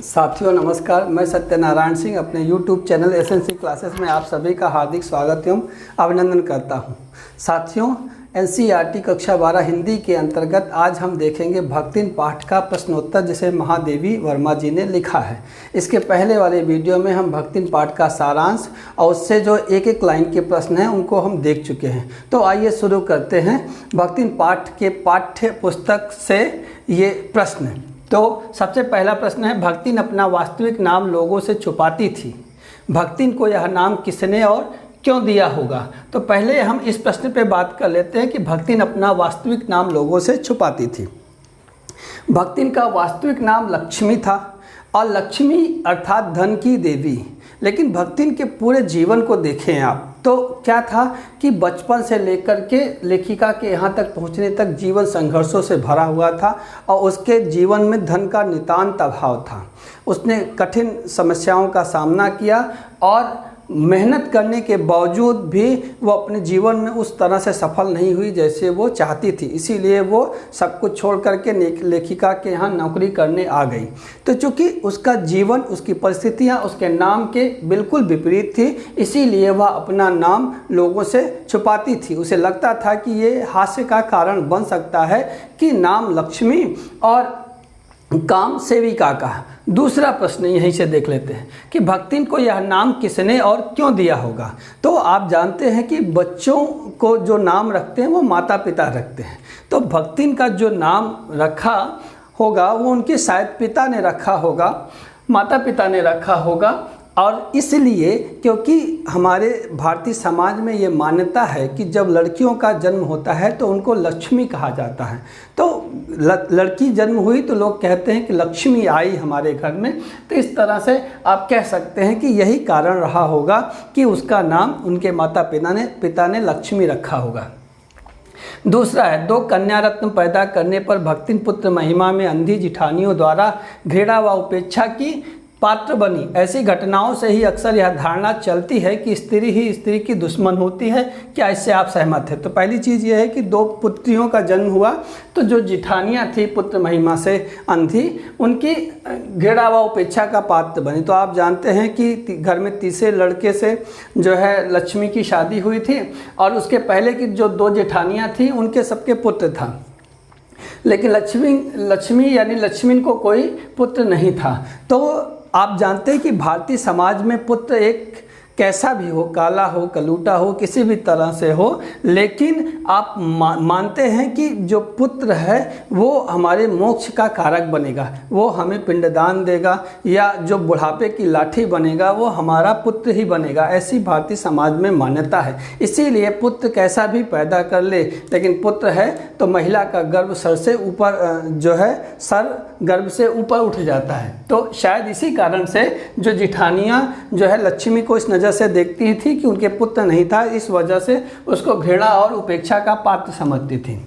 साथियों नमस्कार, मैं सत्यनारायण सिंह अपने YouTube चैनल एसएनसी क्लासेस में आप सभी का हार्दिक स्वागत एवं अभिनंदन करता हूं। साथियों, एनसीईआरटी कक्षा 12 हिंदी के अंतर्गत आज हम देखेंगे भक्तिन पाठ का प्रश्नोत्तर जिसे महादेवी वर्मा जी ने लिखा है। इसके पहले वाले वीडियो में हम भक्तिन पाठ का सारांश और उससे जो एक एक लाइन के प्रश्न हैं उनको हम देख चुके हैं। तो आइए शुरू करते हैं भक्तिन पाठ के पाठ्य पुस्तक से ये प्रश्न। तो सबसे पहला प्रश्न है, भक्तिन अपना वास्तविक नाम लोगों से छुपाती थी। भक्तिन को यह नाम किसने और क्यों दिया होगा? तो पहले हम इस प्रश्न पे बात कर लेते हैं कि भक्तिन अपना वास्तविक नाम लोगों से छुपाती थी। भक्तिन का वास्तविक नाम लक्ष्मी था और लक्ष्मी अर्थात धन की देवी। लेकिन भक्तिन के पूरे जीवन को देखें आप तो क्या था कि बचपन से लेकर के लेखिका के यहाँ तक पहुँचने तक जीवन संघर्षों से भरा हुआ था और उसके जीवन में धन का नितांत अभाव था। उसने कठिन समस्याओं का सामना किया और मेहनत करने के बावजूद भी वो अपने जीवन में उस तरह से सफल नहीं हुई जैसे वो चाहती थी। इसीलिए वो सब कुछ छोड़ करके लेखिका के यहाँ नौकरी करने आ गई। तो चूँकि उसका जीवन, उसकी परिस्थितियाँ उसके नाम के बिल्कुल विपरीत थी, इसीलिए वह अपना नाम लोगों से छुपाती थी। उसे लगता था कि ये हास्य का कारण बन सकता है कि नाम लक्ष्मी और काम सेविका का। दूसरा प्रश्न यहीं से देख लेते हैं कि भक्तिन को यह नाम किसने और क्यों दिया होगा। तो आप जानते हैं कि बच्चों को जो नाम रखते हैं वो माता पिता रखते हैं। तो भक्तिन का जो नाम रखा होगा वो उनके शायद पिता ने रखा होगा, माता पिता ने रखा होगा। और इसलिए क्योंकि हमारे भारतीय समाज में ये मान्यता है कि जब लड़कियों का जन्म होता है तो उनको लक्ष्मी कहा जाता है। तो लड़की जन्म हुई तो लोग कहते हैं कि लक्ष्मी आई हमारे घर में। तो इस तरह से आप कह सकते हैं कि यही कारण रहा होगा कि उसका नाम उनके माता पिता ने लक्ष्मी रखा होगा। दूसरा है, 2 कन्या रत्न पैदा करने पर भक्तिन पुत्र महिमा में अंधी जिठानियों द्वारा घृणा व उपेक्षा की पात्र बनी। ऐसी घटनाओं से ही अक्सर यह धारणा चलती है कि स्त्री ही स्त्री की दुश्मन होती है। क्या इससे आप सहमत हैं? तो पहली चीज़ यह है कि 2 पुत्रियों का जन्म हुआ तो जो जिठानियाँ थी पुत्र महिमा से अंधी, उनकी घृणा व उपेक्षा का पात्र बनी। तो आप जानते हैं कि घर में तीसरे लड़के से जो है लक्ष्मी की शादी हुई थी और उसके पहले की जो 2 जेठानियाँ थी उनके सबके पुत्र था, लेकिन लक्ष्मी यानी लक्ष्मी को कोई पुत्र नहीं था। तो आप जानते हैं कि भारतीय समाज में पुत्र एक कैसा भी हो, काला हो, कलूटा हो, किसी भी तरह से हो, लेकिन आप मानते हैं कि जो पुत्र है वो हमारे मोक्ष का कारक बनेगा, वो हमें पिंडदान देगा, या जो बुढ़ापे की लाठी बनेगा वो हमारा पुत्र ही बनेगा। ऐसी भारतीय समाज में मान्यता है। इसीलिए पुत्र कैसा भी पैदा कर ले, लेकिन पुत्र है तो महिला का गर्भ सर से ऊपर जो है सर गर्भ से ऊपर उठ जाता है। तो शायद इसी कारण से जो जिठानियाँ जो है लक्ष्मी को इस नज़र से देखती थी कि उनके पुत्र नहीं था, इस वजह से उसको घृणा और उपेक्षा का पात्र समझती थी।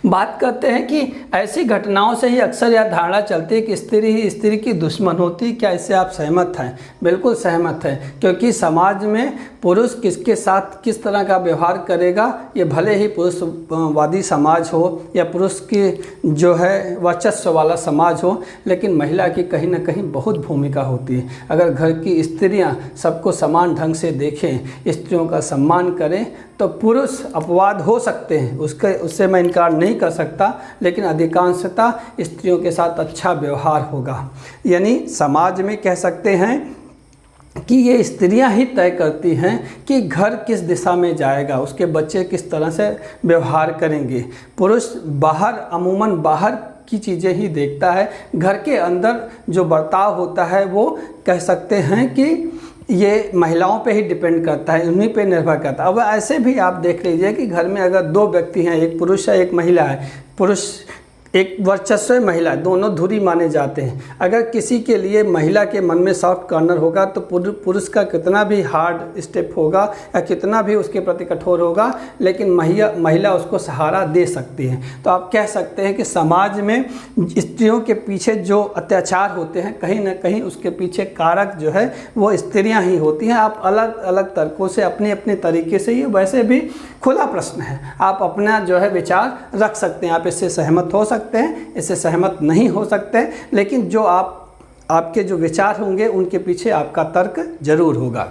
बात करते हैं कि ऐसी घटनाओं से ही अक्सर यह धारणा चलती है कि स्त्री ही स्त्री की दुश्मन होती। क्या इससे आप सहमत हैं? बिल्कुल सहमत हैं, क्योंकि समाज में पुरुष किसके साथ किस तरह का व्यवहार करेगा, ये भले ही पुरुषवादी समाज हो या पुरुष की जो है वर्चस्व वाला समाज हो, लेकिन महिला की कहीं ना कहीं बहुत भूमिका होती है। अगर घर की स्त्रियाँ सबको समान ढंग से देखें, स्त्रियों का सम्मान करें, तो पुरुष अपवाद हो सकते हैं, उससे मैं इनकार नहीं कर सकता, लेकिन अधिकांशतः स्त्रियों के साथ अच्छा व्यवहार होगा। यानी समाज में कह सकते हैं कि ये स्त्रियां ही तय करती हैं कि घर किस दिशा में जाएगा, उसके बच्चे किस तरह से व्यवहार करेंगे। पुरुष अमूमन बाहर की चीज़ें ही देखता है, घर के अंदर जो बर्ताव होता है वो कह सकते हैं कि ये महिलाओं पे ही डिपेंड करता है, उन्हीं पे निर्भर करता है। अब ऐसे भी आप देख लीजिए कि घर में अगर 2 व्यक्ति हैं, एक पुरुष है एक महिला है, पुरुष एक वर्चस्व महिला, दोनों धुरी माने जाते हैं। अगर किसी के लिए महिला के मन में सॉफ्ट कॉर्नर होगा तो पुरुष का कितना भी हार्ड स्टेप होगा या कितना भी उसके प्रति कठोर होगा, लेकिन महिला उसको सहारा दे सकती है। तो आप कह सकते हैं कि समाज में स्त्रियों के पीछे जो अत्याचार होते हैं, कहीं ना कहीं उसके पीछे कारक जो है वो स्त्रियां ही होती हैं। आप अलग अलग तरीकों से अपने अपने तरीके से, ये वैसे भी खुला प्रश्न है, आप अपना जो है विचार रख सकते हैं। आप इससे सहमत हो सकते हैं, इससे सहमत नहीं हो सकते, लेकिन जो आप आपके जो विचार होंगे उनके पीछे आपका तर्क जरूर होगा।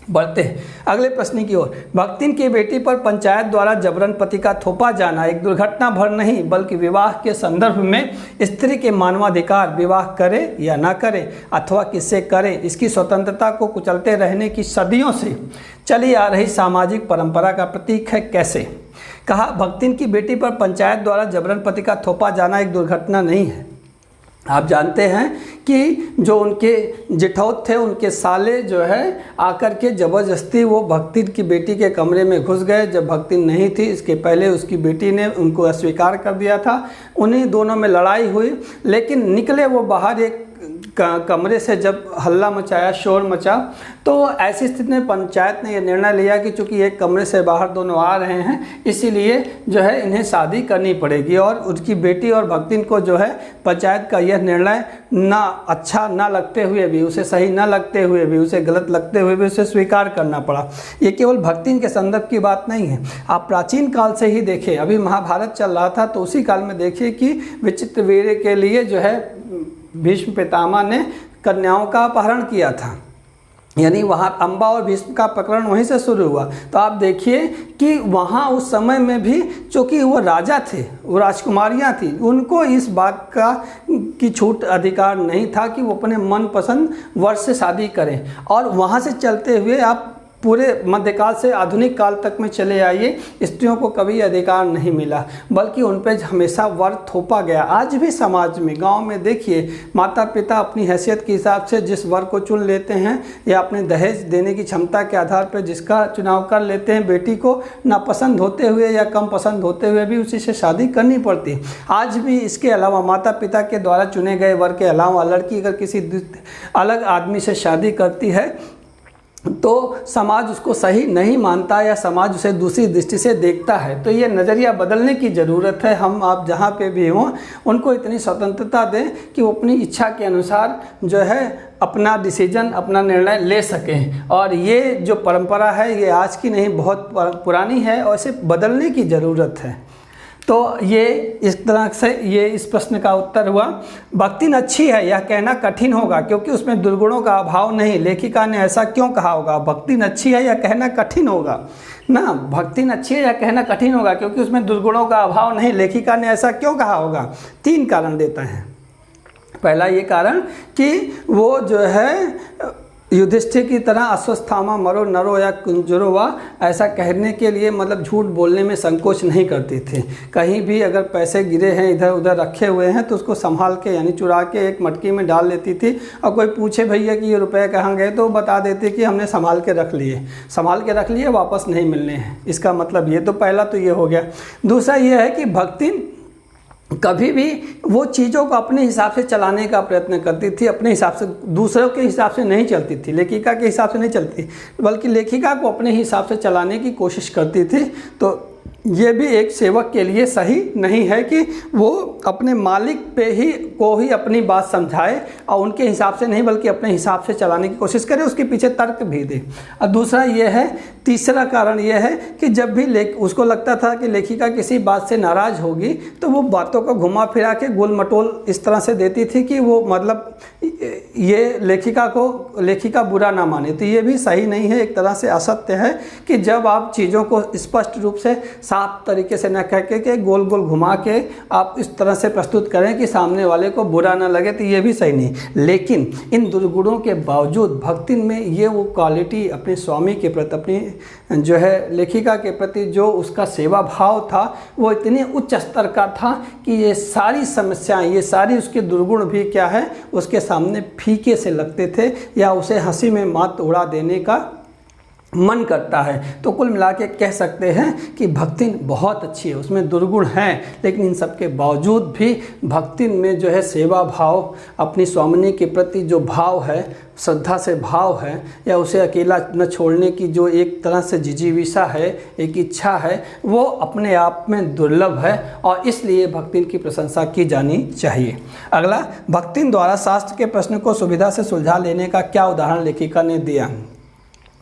बढ़ते हैं अगले प्रश्न की ओर। भक्तिन की बेटी पर पंचायत द्वारा जबरन पति का थोपा जाना एक दुर्घटना भर नहीं बल्कि विवाह के संदर्भ में स्त्री के मानवाधिकार, विवाह करे या ना करे अथवा किससे करे, इसकी स्वतंत्रता को कुचलते रहने की सदियों से चली आ रही सामाजिक परंपरा का प्रतीक है। कैसे? कहा, भक्तिन की बेटी पर पंचायत द्वारा जबरन पति का थोपा जाना एक दुर्घटना नहीं है। आप जानते हैं कि जो उनके जेठौत थे, उनके साले जो है आकर के ज़बरदस्ती वो भक्तिन की बेटी के कमरे में घुस गए जब भक्तिन नहीं थी। इसके पहले उसकी बेटी ने उनको अस्वीकार कर दिया था। उन्हीं दोनों में लड़ाई हुई, लेकिन निकले वो बाहर एक कमरे से जब हल्ला मचाया, शोर मचा, तो ऐसी स्थिति में पंचायत ने यह निर्णय लिया कि चूंकि एक कमरे से बाहर दोनों आ रहे हैं, इसीलिए जो है इन्हें शादी करनी पड़ेगी। और उसकी बेटी और भक्तिन को जो है पंचायत का यह निर्णय ना अच्छा ना लगते हुए भी, उसे सही ना लगते हुए भी, उसे गलत लगते हुए भी उसे स्वीकार करना पड़ा। ये केवल भक्तिन के संदर्भ की बात नहीं है। आप प्राचीन काल से ही देखें, अभी महाभारत चल रहा था तो उसी काल में देखिए कि विचित्रवीर्य के लिए जो है भीष्म पितामह ने कन्याओं का अपहरण किया था, यानी वहाँ अम्बा और भीष्म का प्रकरण वहीं से शुरू हुआ। तो आप देखिए कि वहाँ उस समय में भी चूँकि वो राजा थे, वो राजकुमारियाँ थी, उनको इस बात का की छूट अधिकार नहीं था कि वो अपने मनपसंद वर से शादी करें। और वहाँ से चलते हुए आप पूरे मध्यकाल से आधुनिक काल तक में चले आइए, स्त्रियों को कभी अधिकार नहीं मिला, बल्कि उन पर हमेशा वर थोपा गया। आज भी समाज में, गांव में देखिए, माता पिता अपनी हैसियत के हिसाब से जिस वर को चुन लेते हैं या अपने दहेज देने की क्षमता के आधार पर जिसका चुनाव कर लेते हैं, बेटी को नापसंद होते हुए या कम पसंद होते हुए भी उसी से शादी करनी पड़ती है। आज भी इसके अलावा माता पिता के द्वारा चुने गए वर के अलावा लड़की अगर किसी अलग आदमी से शादी करती है तो समाज उसको सही नहीं मानता या समाज उसे दूसरी दृष्टि से देखता है। तो ये नज़रिया बदलने की ज़रूरत है। हम आप जहाँ पे भी हों उनको इतनी स्वतंत्रता दें कि वो अपनी इच्छा के अनुसार जो है अपना डिसीजन, अपना निर्णय ले सकें। और ये जो परंपरा है ये आज की नहीं, बहुत पुरानी है और इसे बदलने की ज़रूरत है। तो ये इस तरह से ये इस प्रश्न का उत्तर हुआ। भक्तिन अच्छी है यह कहना कठिन होगा क्योंकि उसमें दुर्गुणों का अभाव नहीं। लेखिका ने ऐसा क्यों कहा होगा? भक्तिन अच्छी है यह कहना कठिन होगा ना, भक्तिन अच्छी है यह कहना कठिन होगा क्योंकि उसमें दुर्गुणों का अभाव नहीं। लेखिका ने ऐसा क्यों कहा होगा? 3 कारण देता है। पहला ये कारण कि वो जो है युधिष्ठिर की तरह अश्वस्थामा मरो नरो या कुंजरो वा ऐसा कहने के लिए मतलब झूठ बोलने में संकोच नहीं करती थी। कहीं भी अगर पैसे गिरे हैं, इधर उधर रखे हुए हैं, तो उसको संभाल के यानी चुरा के एक मटकी में डाल लेती थी। और कोई पूछे भैया कि ये रुपए कहाँ गए तो बता देती कि हमने संभाल के रख लिए, वापस नहीं मिलने हैं। इसका मतलब ये तो पहला तो ये हो गया। दूसरा ये है कि भक्तिन कभी भी वो चीज़ों को अपने हिसाब से चलाने का प्रयत्न करती थी, अपने हिसाब से, दूसरों के हिसाब से नहीं चलती थी, लेखिका के हिसाब से नहीं चलती, बल्कि लेखिका को अपने हिसाब से चलाने की कोशिश करती थी। तो ये भी एक सेवक के लिए सही नहीं है कि वो अपने मालिक पे ही को ही अपनी बात समझाए और उनके हिसाब से नहीं बल्कि अपने हिसाब से चलाने की कोशिश करे, उसके पीछे तर्क भी दे। और दूसरा ये है, तीसरा कारण ये है कि जब भी उसको लगता था कि लेखिका किसी बात से नाराज़ होगी तो वो बातों को घुमा फिरा के गोल मटोल इस तरह से देती थी कि वो मतलब ये लेखिका बुरा ना माने। तो ये भी सही नहीं है, एक तरह से असत्य है कि जब आप चीज़ों को स्पष्ट रूप से साफ तरीके से न कह के गोल गोल घुमा के आप इस तरह से प्रस्तुत करें कि सामने वाले को बुरा ना लगे, तो ये भी सही नहीं। लेकिन इन दुर्गुणों के बावजूद भक्तिन में ये वो क्वालिटी अपने स्वामी के प्रति, अपनी जो है लेखिका के प्रति जो उसका सेवा भाव था वो इतने उच्च स्तर का था कि ये सारी समस्याएं, ये सारी उसके दुर्गुण भी क्या है उसके सामने फीके से लगते थे या उसे हंसी में मात उड़ा देने का मन करता है। तो कुल मिला के कह सकते हैं कि भक्तिन बहुत अच्छी है, उसमें दुर्गुण हैं, लेकिन इन सब के बावजूद भी भक्तिन में जो है सेवा भाव, अपनी स्वामिनी के प्रति जो भाव है, श्रद्धा से भाव है, या उसे अकेला न छोड़ने की जो एक तरह से जिजीविषा है, एक इच्छा है, वो अपने आप में दुर्लभ है और इसलिए भक्तिन की प्रशंसा की जानी चाहिए। अगला, भक्तिन द्वारा शास्त्र के प्रश्न को सुविधा से सुलझा लेने का क्या उदाहरण लेखिका ने दिया?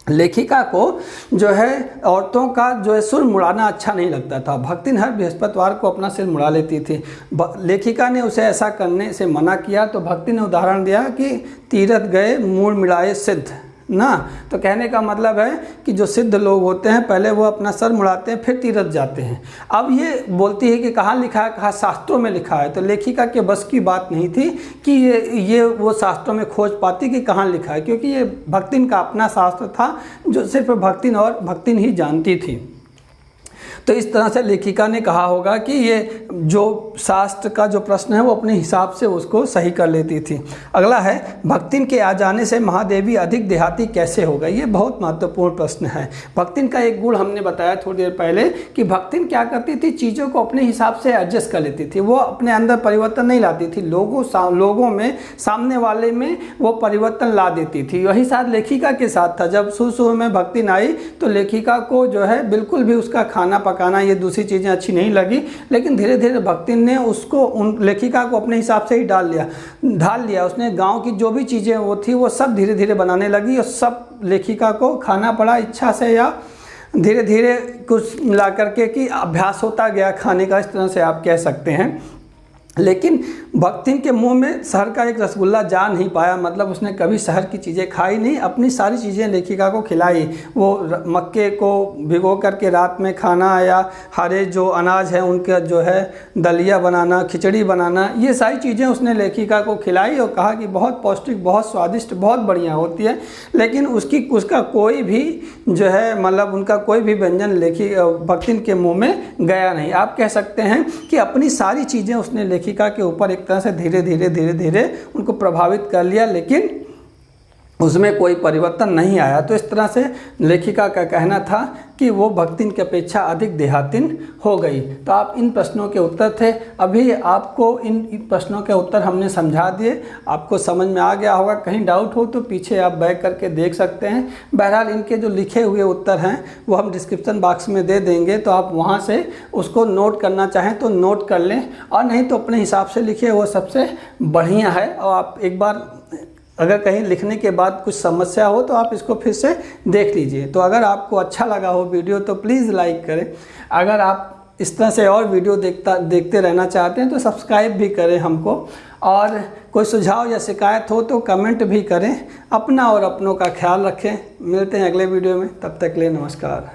लेखिका को जो है औरतों का जो है सिर मुड़ाना अच्छा नहीं लगता था। भक्तिन हर बृहस्पतिवार को अपना सिर मुड़ा लेती थी। लेखिका ने उसे ऐसा करने से मना किया तो भक्तिन ने उदाहरण दिया कि तीरथ गए मूड़ मिलाए सिद्ध ना। तो कहने का मतलब है कि जो सिद्ध लोग होते हैं पहले वो अपना सर मुड़ाते हैं फिर तीरथ जाते हैं। अब ये बोलती है कि कहाँ लिखा है, कहाँ शास्त्रों में लिखा है। तो लेखिका के बस की बात नहीं थी कि ये वो शास्त्रों में खोज पाती कि कहाँ लिखा है, क्योंकि ये भक्तिन का अपना शास्त्र था जो सिर्फ भक्तिन और भक्तिन ही जानती थी। तो इस तरह से लेखिका ने कहा होगा कि ये जो शास्त्र का जो प्रश्न है वो अपने हिसाब से उसको सही कर लेती थी। अगला है, भक्तिन के आ जाने से महादेवी अधिक देहाती कैसे हो गई। ये बहुत महत्वपूर्ण प्रश्न है। भक्तिन का एक गुण हमने बताया थोड़ी देर पहले कि भक्तिन क्या करती थी, चीज़ों को अपने हिसाब से एडजस्ट कर लेती थी। वो अपने अंदर परिवर्तन नहीं लाती थी, लोगों में, सामने वाले में वो परिवर्तन ला देती थी। वही साथ लेखिका के साथ था। जब शुरू में भक्तिन आई तो लेखिका को जो है बिल्कुल भी उसका खाना पकाना ये दूसरी चीज़ें अच्छी नहीं लगी, लेकिन धीरे धीरे भक्तिन ने उसको उन लेखिका को अपने हिसाब से ही ढाल लिया। उसने गांव की जो भी चीज़ें वो थी वो सब धीरे धीरे बनाने लगी और सब लेखिका को खाना पड़ा, इच्छा से या धीरे धीरे कुछ मिला करके कि अभ्यास होता गया खाने का, इस तरह से आप कह सकते हैं। लेकिन भक्तिन के मुंह में शहर का एक रसगुल्ला जा नहीं पाया, मतलब उसने कभी शहर की चीज़ें खाई नहीं, अपनी सारी चीज़ें लेखिका को खिलाई। वो मक्के को भिगो करके रात में खाना या हरे जो अनाज है उनका जो है दलिया बनाना, खिचड़ी बनाना, ये सारी चीज़ें उसने लेखिका को खिलाई और कहा कि बहुत पौष्टिक, बहुत स्वादिष्ट, बहुत बढ़िया होती है। लेकिन उसका कोई भी जो है मतलब उनका कोई भी व्यंजन भक्तिन के मुँह में गया नहीं। आप कह सकते हैं कि अपनी सारी चीज़ें उसने लेखिका के ऊपर एक तरह से धीरे धीरे उनको प्रभावित कर लिया, लेकिन उसमें कोई परिवर्तन नहीं आया। तो इस तरह से लेखिका का कहना था कि वो भक्तिन की अपेक्षा अधिक देहातिन हो गई। तो आप इन प्रश्नों के उत्तर थे। अभी आपको इन प्रश्नों के उत्तर हमने समझा दिए, आपको समझ में आ गया होगा। कहीं डाउट हो तो पीछे आप बैक करके देख सकते हैं। बहरहाल इनके जो लिखे हुए उत्तर हैं वो हम डिस्क्रिप्शन बॉक्स में दे देंगे, तो आप वहाँ से उसको नोट करना चाहें तो नोट कर लें, और नहीं तो अपने हिसाब से लिखिए, वो सबसे बढ़िया है। और आप एक बार अगर कहीं लिखने के बाद कुछ समस्या हो तो आप इसको फिर से देख लीजिए। तो अगर आपको अच्छा लगा हो वीडियो तो प्लीज़ लाइक करें। अगर आप इस तरह से और वीडियो देखते रहना चाहते हैं तो सब्सक्राइब भी करें हमको, और कोई सुझाव या शिकायत हो तो कमेंट भी करें। अपना और अपनों का ख्याल रखें। मिलते हैं अगले वीडियो में, तब तक के लिए नमस्कार।